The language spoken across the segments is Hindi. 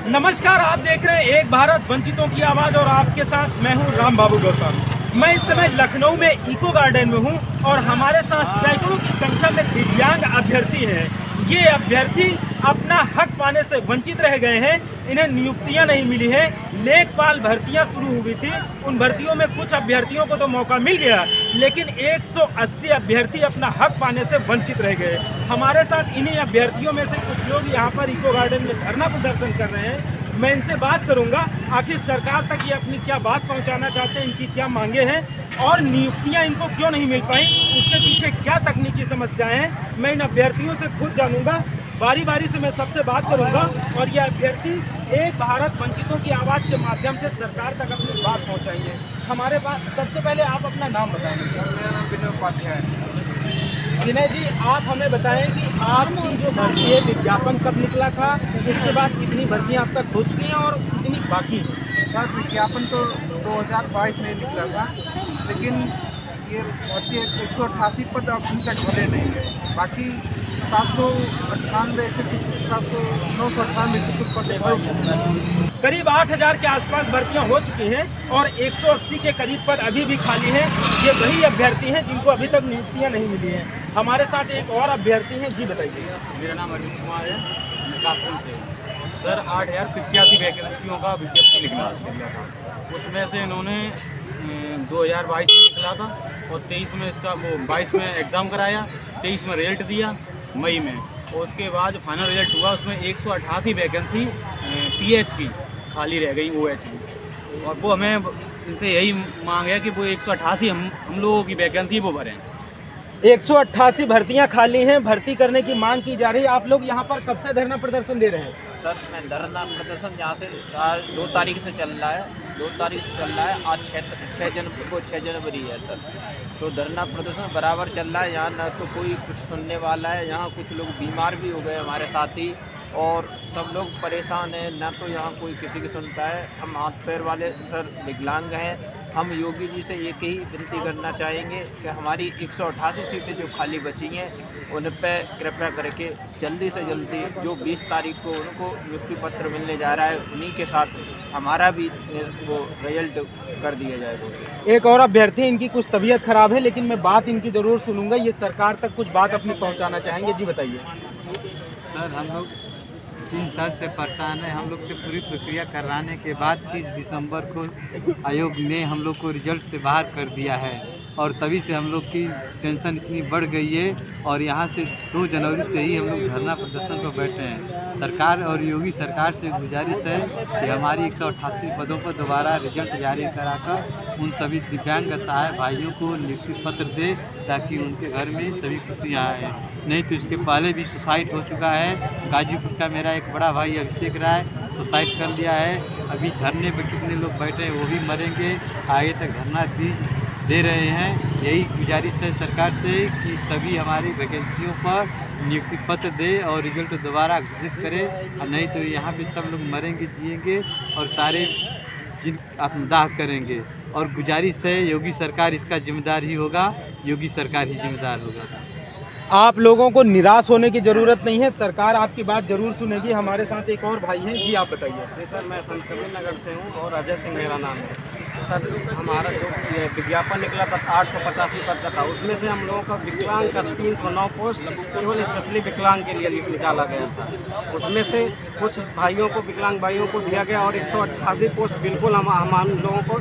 नमस्कार, आप देख रहे हैं एक भारत वंचितों की आवाज़ और आपके साथ मैं हूं राम बाबू गौतम। मैं इस समय लखनऊ में इको गार्डन में हूं और हमारे साथ सैकड़ों की संख्या में दिव्यांग अभ्यर्थी हैं। ये अभ्यर्थी अपना हक पाने से वंचित रह गए हैं। इन्हें नियुक्तियां नहीं मिली हैं। लेखपाल भर्तियां शुरू हुई थी, उन भर्तियों में कुछ अभ्यर्थियों को तो मौका मिल गया, लेकिन 180 अभ्यर्थी अपना हक पाने से वंचित रह गए। हमारे साथ इन्हीं अभ्यर्थियों में से कुछ लोग यहाँ पर इको गार्डन में धरना प्रदर्शन कर रहे हैं। मैं इनसे बात करूंगा, आखिर सरकार तक ये अपनी क्या बात पहुंचाना चाहते हैं, इनकी क्या मांगे हैं और नियुक्तियां इनको क्यों नहीं मिल पाई, उसके पीछे क्या तकनीकी समस्याएं हैं। मैं इन अभ्यर्थियों से खुद जानूंगा। बारी बारी से मैं सबसे बात करूंगा और ये अभ्यर्थी एक भारत वंचितों की आवाज़ के माध्यम से सरकार तक अपनी बात पहुंचाएंगे। हमारे पास सबसे पहले आप अपना नाम बताएंगे। मेरा नाम विनय उपाध्याय है। विनय जी, आप हमें बताएं कि आपकी जो भर्ती है विज्ञापन कब निकला था, उसके बाद कितनी भर्तियां अब तक हो चुकी हैं और कितनी बाकी हैं? सर, विज्ञापन तो 2022 में निकला था, लेकिन ये भर्ती 188 पद अभी तक भरे नहीं है। बाकी 798 से कुछ 998 से कुछ पद भर चुके हैं। करीब 8000 के आसपास भर्तियां हो चुकी हैं और 180 के करीब पद अभी भी खाली हैं। ये वही अभ्यर्थी हैं जिनको अभी तक नियुक्तियां नहीं मिली हैं। हमारे साथ एक और अभ्यर्थी हैं, जी बताइए। मेरा नाम अनिल कुमार है, मैं कानपुर से। सर, 8085 वैकेंसियों का विज्ञप्ति निकला था। उसमें से इन्होंने 2022 में निकला था और 23 में इसका 22 में एग्ज़ाम कराया, 23 में रिजल्ट दिया मई में, और उसके बाद फाइनल रिजल्ट हुआ। उसमें 188 वैकेंसी पीएच की खाली रह गई, ओएच की, और वो हमें इनसे यही मांग है कि वो 188 हम लोगों की वैकेंसी वो भरें। 188 भर्तियां खाली हैं, भर्ती करने की मांग की जा रही है। आप लोग यहाँ पर कब से धरना प्रदर्शन दे रहे हैं? सर, मैं धरना प्रदर्शन यहाँ से 2 तारीख से चल रहा है। 2 तारीख से चल रहा है। आज 6 जनवरी है सर। तो धरना प्रदर्शन बराबर चल रहा है। यहाँ न तो कोई कुछ सुनने वाला है। यहाँ कुछ लोग बीमार भी हो गए हमारे साथी, और सब लोग परेशान हैं। ना तो यहाँ कोई किसी की सुनता है। हम हाथ पैर वाले सर विकलांग हैं। हम योगी जी से एक ही विनती करना चाहेंगे कि हमारी 188 सीटें जो खाली बची हैं उन पर कृपया करके जल्दी से जल्दी, जो 20 तारीख को उनको नियुक्ति पत्र मिलने जा रहा है, उन्हीं के साथ हमारा भी वो रिजल्ट कर दिया जाएगा। एक और अभ्यर्थी, इनकी कुछ तबीयत खराब है, लेकिन मैं बात इनकी ज़रूर सुनूंगा। ये सरकार तक कुछ बात अपनी पहुंचाना चाहेंगे, जी बताइए। सर, हम लोग 3 साल से परेशान है। हम लोग से पूरी प्रक्रिया कराने के बाद 30 दिसंबर को आयोग ने हम लोग को रिजल्ट से बाहर कर दिया है, और तभी से हम लोग की टेंशन इतनी बढ़ गई है। और यहाँ से 2 जनवरी से ही हम लोग धरना प्रदर्शन पर बैठे हैं। सरकार और योगी सरकार से गुजारिश है कि हमारी 188 पदों पर दोबारा रिजल्ट जारी कराकर उन सभी दिव्यांग असहाय भाइयों को नियुक्ति पत्र दे, ताकि उनके घर में सभी खुशियाँ आए। नहीं तो इसके पहले भी सुसाइड हो चुका है। गाजीपुर का मेरा एक बड़ा भाई अभिषेक राय सुसाइड कर लिया है। अभी धरने पर कितने लोग बैठे हैं, वो भी मरेंगे। आगे तक धरना दे रहे हैं। यही गुजारिश है सरकार से कि सभी हमारी वैकेंसियों पर नियुक्ति पत्र दे और रिजल्ट दोबारा घोषित करे, और नहीं तो यहाँ पे सब लोग मरेंगे, जिएंगे और सारे जिन आत्मदाह करेंगे। और गुजारिश है, योगी सरकार इसका जिम्मेदार ही होगा, योगी सरकार ही जिम्मेदार होगा। आप लोगों को निराश होने की ज़रूरत नहीं है, सरकार आपकी बात जरूर सुनेगी। हमारे साथ एक और भाई हैं, जी आप बताइए। जी सर, मैं संत कबीर नगर से हूँ और अजय सिंह मेरा नाम है। सर, हमारा जो ये विज्ञापन निकला था 885 पद का था, उसमें से हम लोगों का विकलांग का 309 पोस्ट केवल स्पेशली विकलांग के लिए निकाला गया था। उसमें से कुछ भाइयों को, विकलांग भाइयों को दिया गया और 188 पोस्ट बिल्कुल हम लोगों को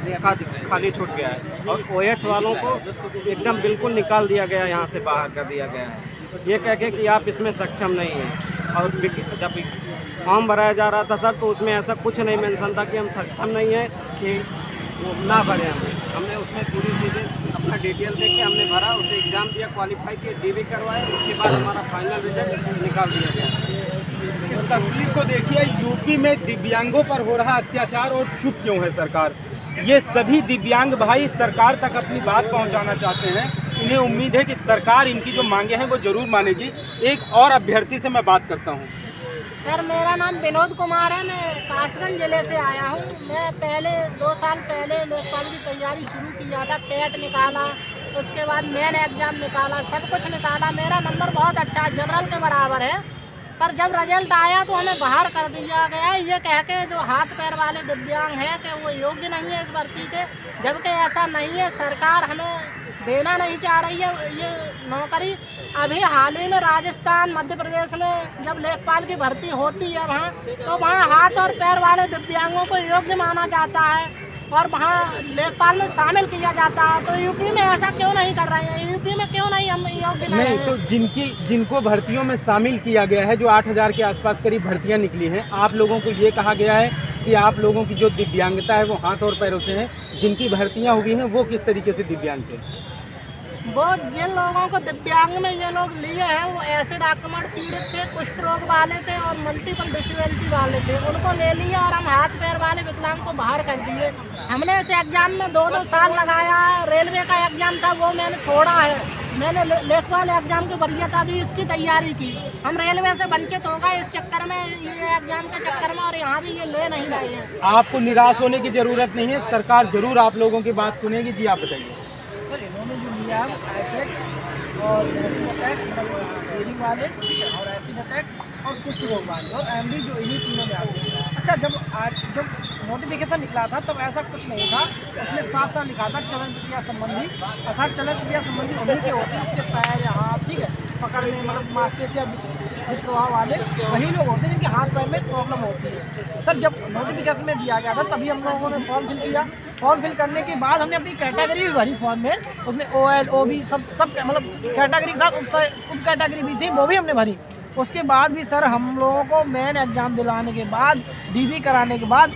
खाली छूट गया है। और OH वालों को एकदम बिल्कुल निकाल दिया गया, यहाँ से बाहर कर दिया गया है, ये कह के कि आप इसमें सक्षम नहीं हैं। और जब फॉर्म भराया जा रहा था सर, तो उसमें ऐसा कुछ नहीं मेंशन था कि हम सक्षम नहीं हैं कि वो ना भरें। हमने उसमें पूरी चीज़ें अपना डिटेल दे के हमने भरा, उसे एग्ज़ाम दिया, क्वालिफाई किया, DV करवाया, उसके बाद हमारा फाइनल रिजल्ट निकाल दिया गया। इस तस्वीर को देखिए, यूपी में दिव्यांगों पर हो रहा अत्याचार और चुप क्यों है सरकार। ये सभी दिव्यांग भाई सरकार तक अपनी बात पहुंचाना चाहते हैं। इन्हें उम्मीद है कि सरकार इनकी जो मांगे हैं वो जरूर मानेगी। एक और अभ्यर्थी से मैं बात करता हूं। सर, मेरा नाम विनोद कुमार है। मैं कासगंज ज़िले से आया हूँ। मैं पहले 2 साल पहले लेखपाल की तैयारी शुरू किया था। पेट निकाला, उसके बाद मेन एग्ज़ाम निकाला, सब कुछ निकाला। मेरा नंबर बहुत अच्छा जनरल के बराबर है। पर जब रिजल्ट आया तो हमें बाहर कर दिया गया, ये कह के जो हाथ पैर वाले दिव्यांग हैं कि वो योग्य नहीं है इस भर्ती के, जबकि ऐसा नहीं है। सरकार हमें देना नहीं चाह रही है ये नौकरी। अभी हाल ही में राजस्थान मध्य प्रदेश में जब लेखपाल की भर्ती होती है वहाँ, तो वहाँ हाथ और पैर वाले दिव्यांगों को योग्य माना जाता है और वहाँ लेखपाल में शामिल किया जाता है। तो यूपी में ऐसा क्यों नहीं कर रहे हैं? यूपी में क्यों नहीं हम योग्य नहीं, तो जिनको भर्तियों में शामिल किया गया है, जो 8,000 के आसपास करीब भर्तियां निकली हैं, आप लोगों को ये कहा गया है कि आप लोगों की जो दिव्यांगता है वो हाथ और पैरों से है। जिनकी भर्तियां हुई हैं वो किस तरीके से दिव्यांग थे? वो जिन लोगों को दिव्यांग में ये लोग लिए हैं वो एसिड आक्रमण पीड़ित थे, कुष्ठ रोग वाले थे और मल्टीपल डिसेबिलिटी वाले थे, उनको ले लिया और हम हाथ पैर वाले विकलांग को बाहर कर दिए। हमने इस एग्जाम में 2-2 साल लगाया है। रेलवे का एग्जाम था वो मैंने छोड़ा है, मैंने लेखपाल एग्जाम की वरीयता दी, इसकी तैयारी की। हम रेलवे से वंचित हो गए इस चक्कर में, ये एग्जाम के चक्कर में, और यहाँ भी ये ले नहीं रहे हैं। आपको निराश होने की जरूरत नहीं है, सरकार जरूर आप लोगों की बात सुनेगी। जी आप बताइए। सर इन्होंने जो लिया है एसिड और एसिड अटैक, डेयरी वाले और एसिड अटैक और कुष्ठ रोग वाले और एमडी जो इन्हीं तीनों में आते हैं। अच्छा, जब नोटिफिकेशन निकला था तब ऐसा कुछ नहीं था, उसमें साफ साफ लिखा था चलन प्रक्रिया संबंधी, अर्थात चलन प्रक्रिया संबंधी उन्हीं के होते हैं, उसके पैर या हाथ, ठीक है, पकड़ने मतलब मांसपेशियाँ दुष्प्रभाव वाले वही लोग होते हैं जिनके हाथ पैर में प्रॉब्लम होती है। सर जब नोटिफिकेशन में दिया गया था तभी हम लोगों ने फॉर्म फिल किया। फॉर्म फिल करने के बाद हमने अपनी कैटेगरी भी भरी फॉर्म में, उसमें OL OB सब मतलब कैटेगरी के साथ उप कैटेगरी भी थी, वो भी हमने भरी। उसके बाद भी सर हम लोगों को मेन एग्ज़ाम दिलाने के बाद, DB कराने के बाद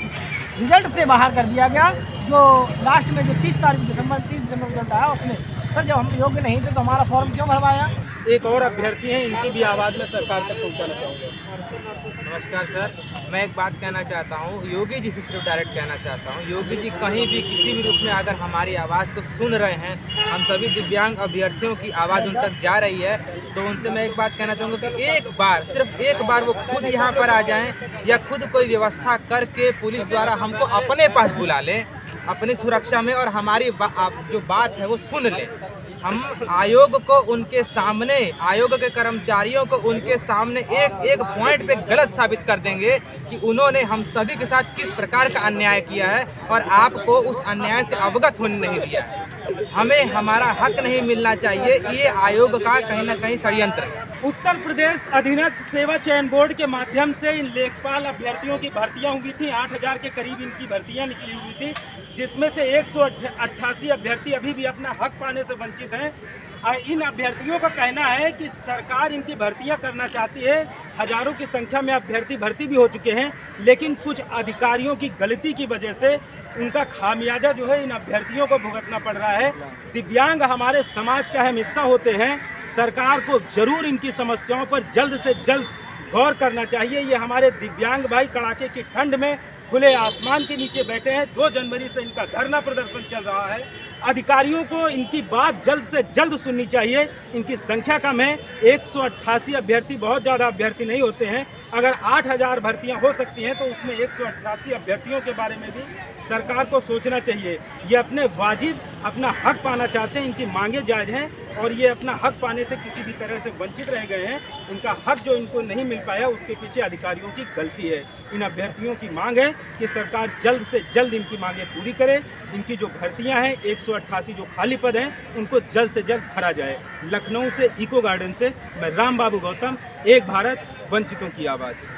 रिजल्ट से बाहर कर दिया गया। जो लास्ट में जो 30 दिसंबर रिजल्ट आया उसमें सर जब हम योग्य नहीं थे तो हमारा फॉर्म क्यों भरवाया? एक और अभ्यर्थी हैं, इनकी भी आवाज़ में सरकार तक पहुँचाना चाहूँगा। नमस्कार सर, मैं एक बात कहना चाहता हूँ, योगी जी से सिर्फ डायरेक्ट कहना चाहता हूँ। योगी जी कहीं भी किसी भी रूप में अगर हमारी आवाज़ को सुन रहे हैं, हम सभी दिव्यांग अभ्यर्थियों की आवाज़ उन तक जा रही है, तो उनसे मैं एक बात कहना चाहूँगा कि एक बार, सिर्फ एक बार वो खुद यहाँ पर आ जाएं या खुद कोई व्यवस्था करके पुलिस द्वारा हमको अपने पास बुला लें अपनी सुरक्षा में, और हमारी जो बात है वो सुन लें। हम आयोग को उनके सामने, आयोग के कर्मचारियों को उनके सामने एक एक पॉइंट पे गलत साबित कर देंगे कि उन्होंने हम सभी के साथ किस प्रकार का अन्याय किया है और आपको उस अन्याय से अवगत होने नहीं दिया है। हमें हमारा हक नहीं मिलना चाहिए, ये आयोग का कहीं ना कहीं षड्यंत्र है। उत्तर प्रदेश अधीनस्थ सेवा चयन बोर्ड के माध्यम से इन लेखपाल अभ्यर्थियों की भर्तियां हुई थी। 8,000 के करीब इनकी भर्तियां निकली हुई थी, जिसमें से 188 अभ्यर्थी अभी भी अपना हक पाने से वंचित हैं। इन अभ्यर्थियों का कहना है कि सरकार इनकी भर्तियां करना चाहती है। हजारों की संख्या में अभ्यर्थी भर्ती भी हो चुके हैं, लेकिन कुछ अधिकारियों की गलती की वजह से उनका खामियाजा जो है इन अभ्यर्थियों को भुगतना पड़ रहा है। दिव्यांग हमारे समाज का अहम हिस्सा होते हैं। सरकार को जरूर इनकी समस्याओं पर जल्द से जल्द गौर करना चाहिए। ये हमारे दिव्यांग भाई कड़ाके की ठंड में खुले आसमान के नीचे बैठे हैं। 2 जनवरी से इनका धरना प्रदर्शन चल रहा है। अधिकारियों को इनकी बात जल्द से जल्द सुननी चाहिए। इनकी संख्या कम है, 188 अभ्यर्थी बहुत ज़्यादा अभ्यर्थी नहीं होते हैं। अगर 8,000 भर्तियां हो सकती हैं तो उसमें 188 अभ्यर्थियों के बारे में भी सरकार को सोचना चाहिए। ये अपने वाजिब अपना हक पाना चाहते हैं, इनकी मांगे जायज़ हैं और ये अपना हक पाने से किसी भी तरह से वंचित रह गए हैं। इनका हक जो इनको नहीं मिल पाया उसके पीछे अधिकारियों की गलती है। इन अभ्यर्थियों की मांग है कि सरकार जल्द से जल्द इनकी मांगें पूरी करे। इनकी जो भर्तियां हैं 188 जो खाली पद हैं उनको जल्द से जल्द भरा जाए। लखनऊ से इको गार्डन से मैं राम बाबू गौतम, एक भारत वंचितों की आवाज़।